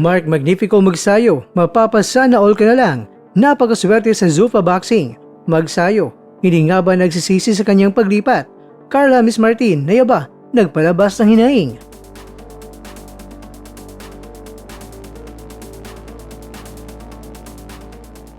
Mark Magnifico Magsayo, mapapasana all ka na lang. Napakaswerte sa Zuffa Boxing. Magsayo, hindi nga ba nagsisisi sa kanyang paglipat? Carl James Martin, nayaba, nagpalabas ng hinaing.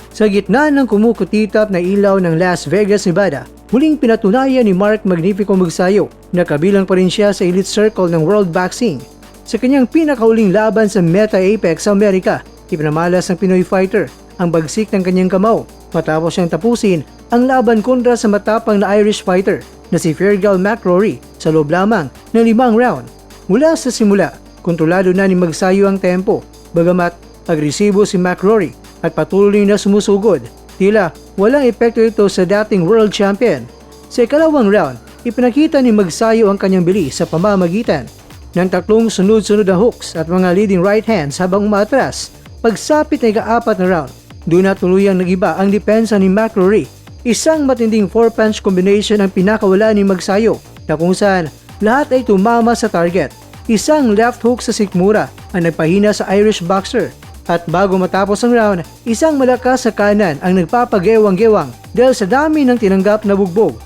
Sa gitna ng kumukutitap na ilaw ng Las Vegas, Nevada, muling pinatunayan ni Mark Magnifico Magsayo na kabilang pa rin siya sa elite circle ng World Boxing. Sa kanyang pinakauling laban sa Meta Apex sa Amerika, ipinamalas ng Pinoy fighter ang bagsik ng kanyang kamao matapos siyang tapusin ang laban kontra sa matapang na Irish fighter na si Fergal McRory sa loob lamang ng 5 round. Mula sa simula, kontrolado na ni Magsayo ang tempo, bagamat agresibo si McRory at patuloy na sumusugod. Tila walang epekto ito sa dating world champion. Sa ikalawang round, ipinakita ni Magsayo ang kanyang bilis sa pamamagitan ng 3 sunod-sunod na hooks at mga leading right hands habang umatras. Pagsapit na ika-4 na round, doon na tuluyang nagiba ang depensa ni McRory. Isang matinding 4-punch combination ang pinakawala ni Magsayo na kung saan lahat ay tumama sa target. Isang left hook sa sikmura ang nagpahina sa Irish boxer. At bago matapos ang round, isang malakas sa kanan ang nagpapagewang-gewang dahil sa dami ng tinanggap na bugbog.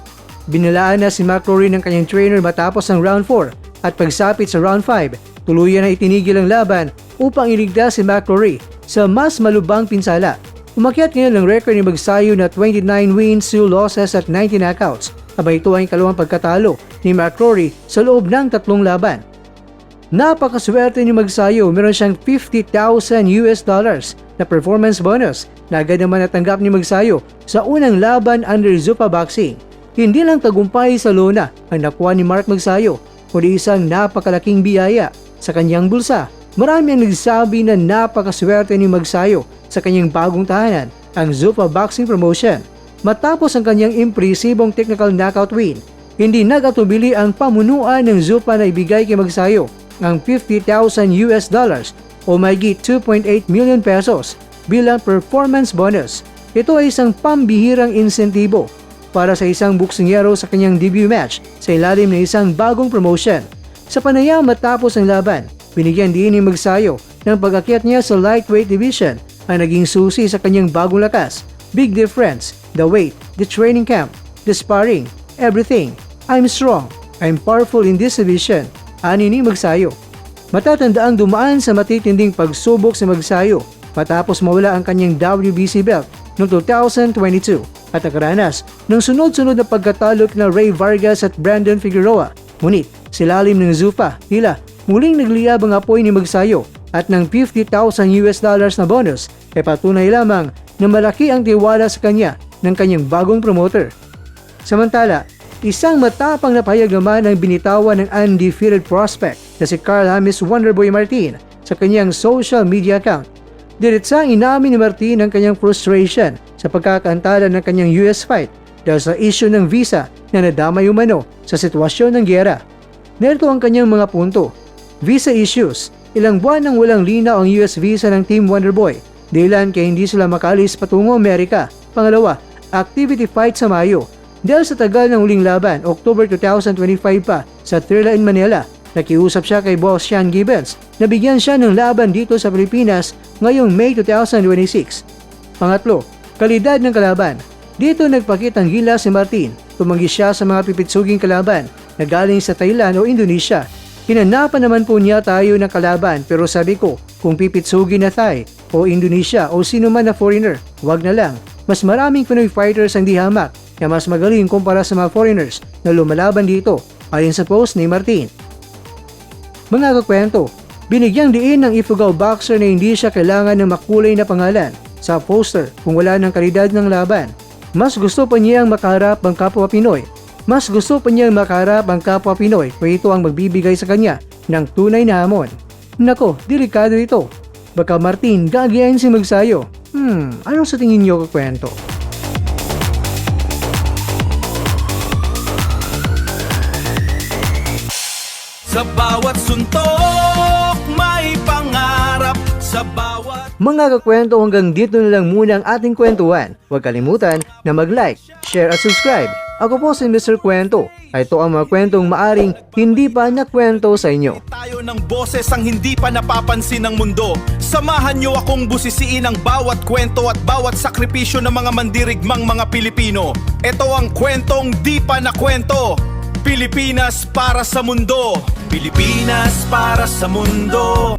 Binalaan na si McRory ng kanyang trainer matapos ang round 4 at pagsapit sa round 5, tuluyan na itinigil ang laban upang iligtas si McRory sa mas malubhang pinsala. Umakyat ngayon ang record ni Magsayo na 29 wins, 2 losses at 90 knockouts. Abay ito ang ikalawang pagkatalo ni McRory sa loob ng 3 laban. Napakaswerte ni Magsayo, meron siyang $50,000 na performance bonus na agad naman natanggap ni Magsayo sa unang laban under Zuffa Boxing. Hindi lang tagumpay sa lona ang nakuha ni Mark Magsayo, kundi isang napakalaking biyaya sa kanyang bulsa. Marami ang nagsabi na napakaswerte ni Magsayo sa kanyang bagong tahanan, ang Zuffa Boxing Promotion. Matapos ang kanyang impresibong technical knockout win, hindi nagatubili ang pamunuan ng Zuffa na ibigay kay Magsayo ang $50,000 o mahigit 2.8 million pesos bilang performance bonus. Ito ay isang pambihirang insentibo para sa isang boksingero sa kanyang debut match sa ilalim ng isang bagong promotion. Sa panayam matapos ang laban, binigyan din ni Magsayo ng pag-akyat niya sa lightweight division ang naging susi sa kanyang bagong lakas. Big difference, the weight, the training camp, the sparring, everything. I'm strong, I'm powerful in this division. Ani ni Magsayo. Matatandaang dumaan sa matitinding pagsubok si Magsayo matapos mawala ang kanyang WBC belt noong 2022 at nakaranas ng sunod-sunod na pagkatalo kina Ray Vargas at Brandon Figueroa. Ngunit silalim ng Zuffa, tila muling nagliyab ang apoy ni Magsayo at ng $50,000 na bonus ay patunay lamang na malaki ang tiwala sa kanya ng kanyang bagong promoter. Samantala, isang matapang na pahayag naman ang binitawan ng undefeated prospect na si Carl James Wonderboy Martin sa kanyang social media account. Diretsang inamin ni Martin ang kanyang frustration sa pagkakaantala ng kanyang US fight dahil sa issue ng visa na nadamay umano sa sitwasyon ng giyera. Narito ang kanyang mga punto. Visa issues. Ilang buwan nang walang linaw ang US visa ng Team Wonderboy. Dahilan kaya hindi sila makalis patungo Amerika. Pangalawa, activity fight sa Mayo. Dahil sa tagal ng huling laban, October 2025 pa sa Thrilla in Manila, nakiusap siya kay Boss Sean Gibbons na bigyan siya ng laban dito sa Pilipinas ngayong May 2026. Pangatlo, kalidad ng kalaban. Dito nagpakitang gila si Martin. Tumanggi siya sa mga pipitsuging kalaban na galing sa Thailand o Indonesia. Hinanapan naman po niya tayo ng kalaban pero sabi ko, kung pipitsugin na Thai o Indonesia o sino man na foreigner, wag na lang. Mas maraming Pinoy fighters ang di hamak na mas magaling kumpara sa mga foreigners na lumalaban dito, ayon sa post ni Martin. Mga kakwento, binigyang diin ng Ifugao boxer na hindi siya kailangan ng makulay na pangalan sa poster kung wala ng kalidad ng laban. Mas gusto pa niyang makaharap ang kapwa Pinoy. Mas gusto pa niyang makaharap ang kapwa Pinoy kung ito ang magbibigay sa kanya ng tunay na hamon. Nako, delikado ito. Baka Martin, gagayain si Magsayo. Ano sa tingin niyo kakwento? Sa bawat suntok, may pangarap. Sa bawat... Mga kakwento, hanggang dito na lang muna ang ating kwentuhan. Huwag kalimutan na mag-like, share at subscribe Ako po si Mr. Kwento. Ito ang mga kwentong maaring hindi pa nakwento sa inyo. Tayo ng boses ang hindi pa napapansin ng mundo. Samahan niyo akong busisiin ang bawat kwento at bawat sakripisyo ng mga mandirigmang mga Pilipino. Ito ang kwentong di pa nakwento. Pilipinas para sa mundo. Pilipinas para sa mundo.